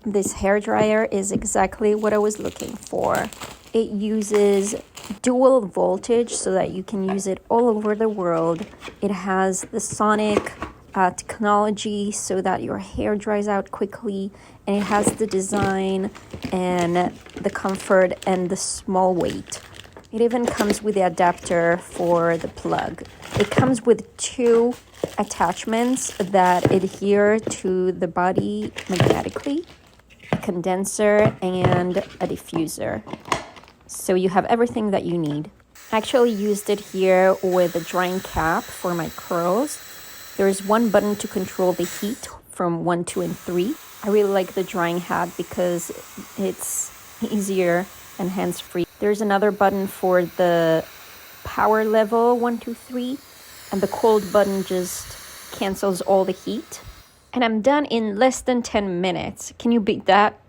This hairdryer is exactly what I was looking for. It uses dual voltage so that you can use it all over the world. It has the sonic technology so that your hair dries out quickly, and it has the design and the comfort and the small weight. It even comes with the adapter for the plug. It comes with 2 attachments that adhere to the body magnetically, a condenser and a diffuser. So you have everything that you need. I actually used it here with a drying cap for my curls. There's 1 button to control the heat from 1, 2, and 3. I really like the drying hat because it's easier and hands-free. There's another button for the power level 1, 2, 3, and the cold button just cancels all the heat. And I'm done in less than 10 minutes. Can you beat that?